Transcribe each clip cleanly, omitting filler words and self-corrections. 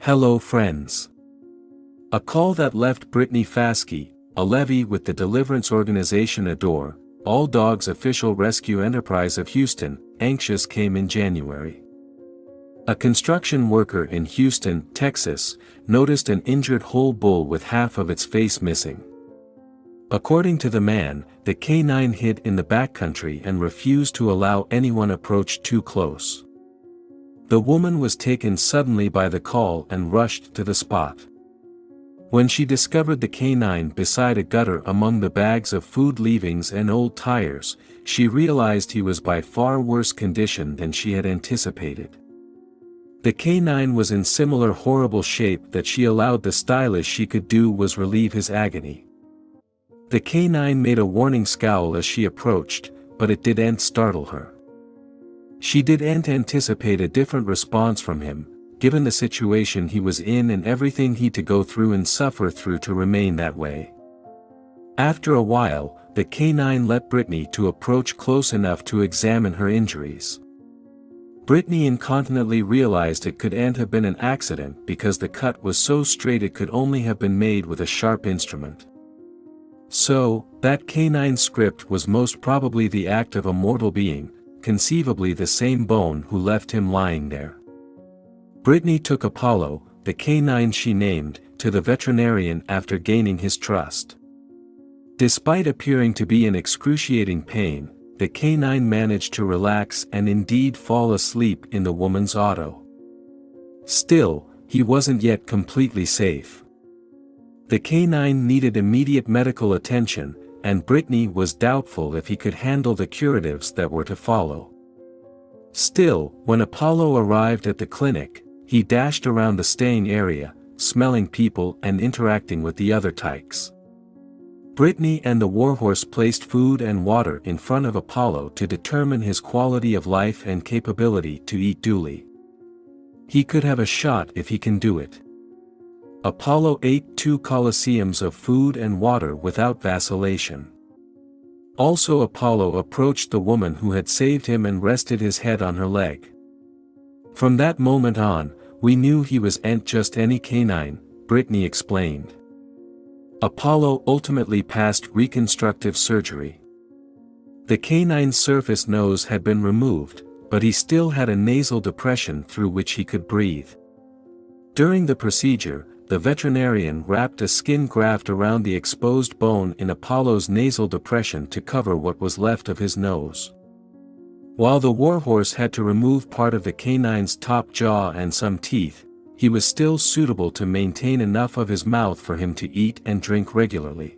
Hello friends. A call that left Brittany Faskey, a levy with the deliverance organization Adore, All Dogs official rescue enterprise of Houston, anxious came in January. A construction worker in Houston, Texas, noticed an injured whole bull with half of its face missing. According to the man, the canine hid in the backcountry and refused to allow anyone approach too close. The woman was taken suddenly by the call and rushed to the spot. When she discovered the canine beside a gutter among the bags of food leavings and old tires, she realized he was by far worse condition than she had anticipated. The canine was in similar horrible shape that she allowed the stylist she could do was relieve his agony. The canine made a warning scowl as she approached, but it didn't startle her. She didn't anticipate a different response from him, given the situation he was in and everything he had to go through and suffer through to remain that way. After a while, the canine let Brittany to approach close enough to examine her injuries. Brittany incontinently realized it couldn't have been an accident because the cut was so straight it could only have been made with a sharp instrument. So, that canine script was most probably the act of a mortal being, conceivably the same bone who left him lying there. Brittany took Apollo, the canine she named, to the veterinarian after gaining his trust. Despite appearing to be in excruciating pain, the canine managed to relax and indeed fall asleep in the woman's auto. Still, he wasn't yet completely safe. The canine needed immediate medical attention, and Brittany was doubtful if he could handle the curatives that were to follow. Still, when Apollo arrived at the clinic, he dashed around the staying area, smelling people and interacting with the other tykes. Brittany and the warhorse placed food and water in front of Apollo to determine his quality of life and capability to eat duly. He could have a shot if he can do it. Apollo ate 2 coliseums of food and water without vacillation. Also Apollo approached the woman who had saved him and rested his head on her leg. From that moment on, we knew he wasn't just any canine, Brittany explained. Apollo ultimately passed reconstructive surgery. The canine's surface nose had been removed, but he still had a nasal depression through which he could breathe. During the procedure, the veterinarian wrapped a skin graft around the exposed bone in Apollo's nasal depression to cover what was left of his nose. While the warhorse had to remove part of the canine's top jaw and some teeth, he was still suitable to maintain enough of his mouth for him to eat and drink regularly.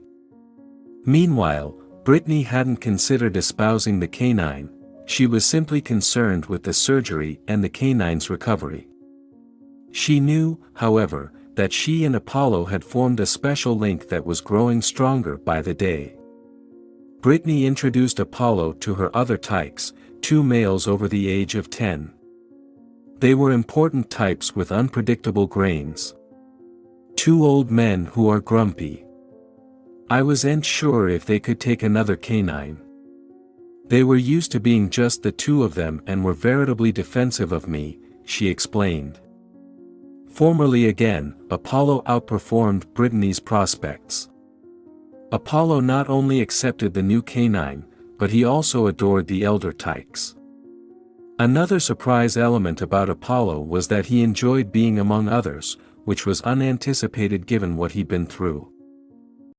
Meanwhile, Brittany hadn't considered espousing the canine, she was simply concerned with the surgery and the canine's recovery. She knew, however, that she and Apollo had formed a special link that was growing stronger by the day. Brittany introduced Apollo to her other tykes, 2 males over the age of 10. They were important types with unpredictable grains. 2 old men who are grumpy. I wasn't sure if they could take another canine. They were used to being just the 2 of them and were veritably defensive of me, she explained. Formerly again, Apollo outperformed Brittany's prospects. Apollo not only accepted the new canine, but he also adored the elder tykes. Another surprise element about Apollo was that he enjoyed being among others, which was unanticipated given what he'd been through.